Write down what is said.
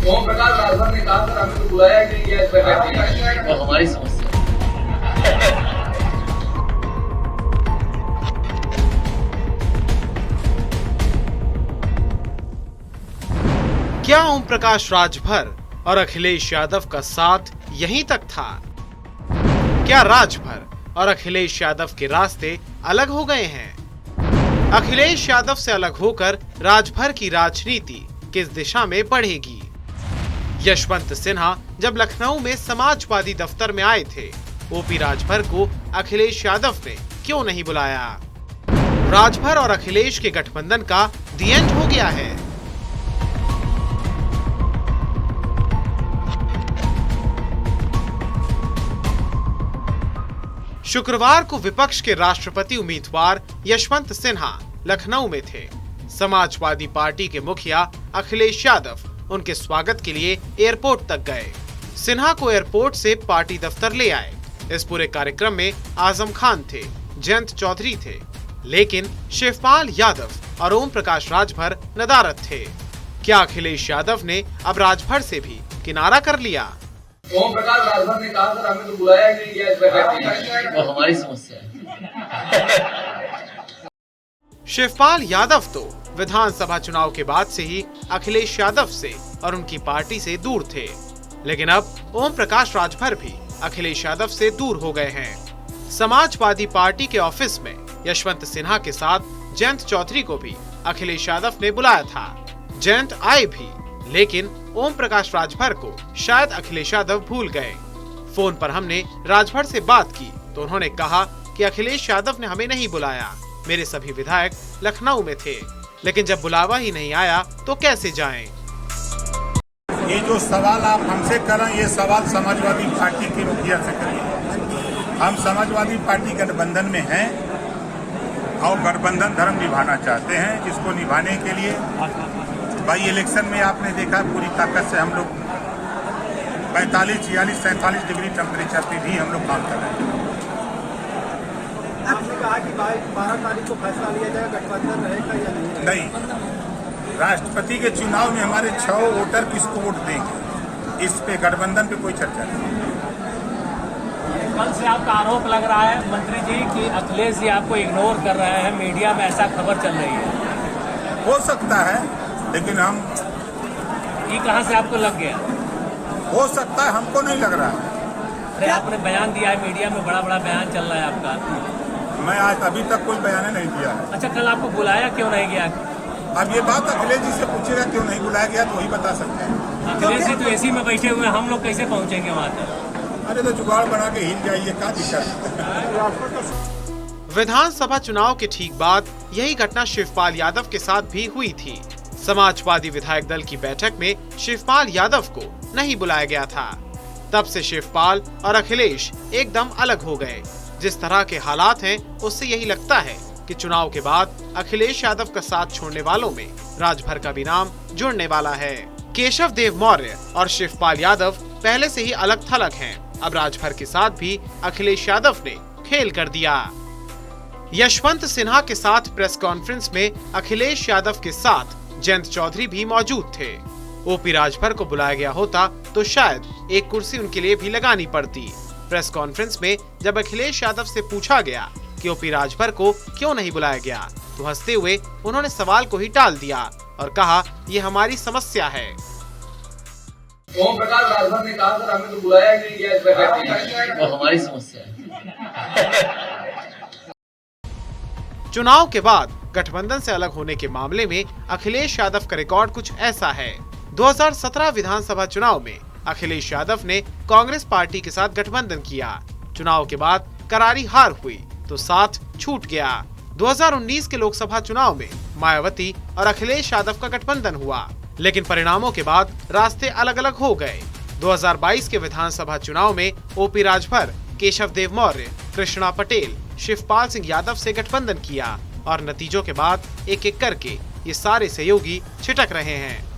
ओम प्रकाश राजभर ने कहा सर हमें तो बुलाया नहीं गया इस पर वो हमारी समस्या है। क्या ओम प्रकाश राजभर और अखिलेश यादव का साथ यहीं तक था? क्या राजभर और अखिलेश यादव के रास्ते अलग हो गए हैं? अखिलेश यादव से अलग होकर राजभर की राजनीति किस दिशा में बढ़ेगी? यशवंत सिन्हा जब लखनऊ में समाजवादी दफ्तर में आए थे, ओपी राजभर को अखिलेश यादव ने क्यों नहीं बुलाया? राजभर और अखिलेश के गठबंधन का दी एंड हो गया है। शुक्रवार को विपक्ष के राष्ट्रपति उम्मीदवार यशवंत सिन्हा लखनऊ में थे। समाजवादी पार्टी के मुखिया अखिलेश यादव उनके स्वागत के लिए एयरपोर्ट तक गए। सिन्हा को एयरपोर्ट से पार्टी दफ्तर ले आए। इस पूरे कार्यक्रम में आजम खान थे, जयंत चौधरी थे, लेकिन शिवपाल यादव और ओम प्रकाश राजभर नदारद थे। क्या अखिलेश यादव ने अब राजभर से भी किनारा कर लिया? ओम प्रकाश राजभर ने कहा सर हमें तो बुलाया नहीं गया इस पर वो हमारी समस्या है। शिवपाल यादव तो विधानसभा चुनाव के बाद से ही अखिलेश यादव से और उनकी पार्टी से दूर थे, लेकिन अब ओम प्रकाश राजभर भी अखिलेश यादव से दूर हो गए हैं। समाजवादी पार्टी के ऑफिस में यशवंत सिन्हा के साथ जयंत चौधरी को भी अखिलेश यादव ने बुलाया था। जयंत आए भी, लेकिन ओम प्रकाश राजभर को शायद अखिलेश यादव भूल गए। फोन पर हमने राजभर से बात की तो उन्होंने कहा कि अखिलेश यादव ने हमें नहीं बुलाया, मेरे सभी विधायक लखनऊ में थे, लेकिन जब बुलावा ही नहीं आया तो कैसे जाएं? ये जो सवाल आप हमसे कर रहे हैं, ये सवाल समाजवादी पार्टी के मुखिया से करिए। हम समाजवादी पार्टी गठबंधन में हैं और गठबंधन धर्म निभाना चाहते हैं, जिसको निभाने के लिए भाई इलेक्शन में आपने देखा पूरी ताकत से हम लोग 45, 46, 47 डिग्री टेम्परेचर पे भी हम लोग काम कर रहे हैं। आपने कहा कि 12 तारीख को फैसला लिया जाएगा, गठबंधन रहेगा या नहीं? राष्ट्रपति के चुनाव में हमारे 6 वोटर किसको वोट देंगे, इस पे गठबंधन पे कोई चर्चा नहीं। कल से आपका आरोप लग रहा है मंत्री जी कि अखिलेश जी आपको इग्नोर कर रहे हैं, मीडिया में ऐसा खबर चल रही है। हो सकता है, लेकिन हम ये कहाँ से आपको लग गया? हो सकता है, हमको नहीं लग रहा है। अरे आपने बयान दिया है, मीडिया में बड़ा बड़ा बयान चल रहा है आपका। मैं आज अभी तक कोई बयान नहीं दिया है। अच्छा, कल आपको बुलाया क्यों नहीं गया? अब ये बात अखिलेश जी से पूछेगा क्यों नहीं बुलाया गया तो वही बता सकते हैं। अखिलेश जी तो एसी में बैठे हुए, हम लोग कैसे पहुँचेंगे वहाँ तक? अरे तो जुगाड़ बना के हिल जाइए, क्या दिक्कत? विधानसभा चुनाव के ठीक बाद यही घटना शिवपाल यादव के साथ भी हुई थी। समाजवादी विधायक दल की बैठक में शिवपाल यादव को नहीं बुलाया गया था। तब से शिवपाल और अखिलेश एकदम अलग हो गए। जिस तरह के हालात हैं, उससे यही लगता है कि चुनाव के बाद अखिलेश यादव का साथ छोड़ने वालों में राजभर का भी नाम जुड़ने वाला है। केशव देव मौर्य और शिवपाल यादव पहले से ही अलग थलग हैं। अब राजभर के साथ भी अखिलेश यादव ने खेल कर दिया। यशवंत सिन्हा के साथ प्रेस कॉन्फ्रेंस में अखिलेश यादव के साथ जयंत चौधरी भी मौजूद थे। ओपी राजभर को बुलाया गया होता तो शायद एक कुर्सी उनके लिए भी लगानी पड़ती। प्रेस कॉन्फ्रेंस में जब अखिलेश यादव से पूछा गया कि ओपी राजभर को क्यों नहीं बुलाया गया, तो हंसते हुए उन्होंने सवाल को ही टाल दिया और कहा, ये हमारी समस्या है। ओम प्रकाश राजभर ने कहा सर हमें तो बुलाया नहीं गया इस पर वो हमारी समस्या है। चुनाव के बाद गठबंधन से अलग होने के मामले में अखिलेश यादव का रिकॉर्ड कुछ ऐसा है। 2017 विधानसभा चुनाव में अखिलेश यादव ने कांग्रेस पार्टी के साथ गठबंधन किया। चुनाव के बाद करारी हार हुई तो साथ छूट गया। 2019 के लोकसभा चुनाव में मायावती और अखिलेश यादव का गठबंधन हुआ, लेकिन परिणामों के बाद रास्ते अलग अलग हो गए। 2022 के विधानसभा चुनाव में ओपी राजभर, केशव देव मौर्य, कृष्णा पटेल, शिवपाल सिंह यादव से गठबंधन किया और नतीजों के बाद एक एक करके ये सारे सहयोगी छिटक रहे हैं।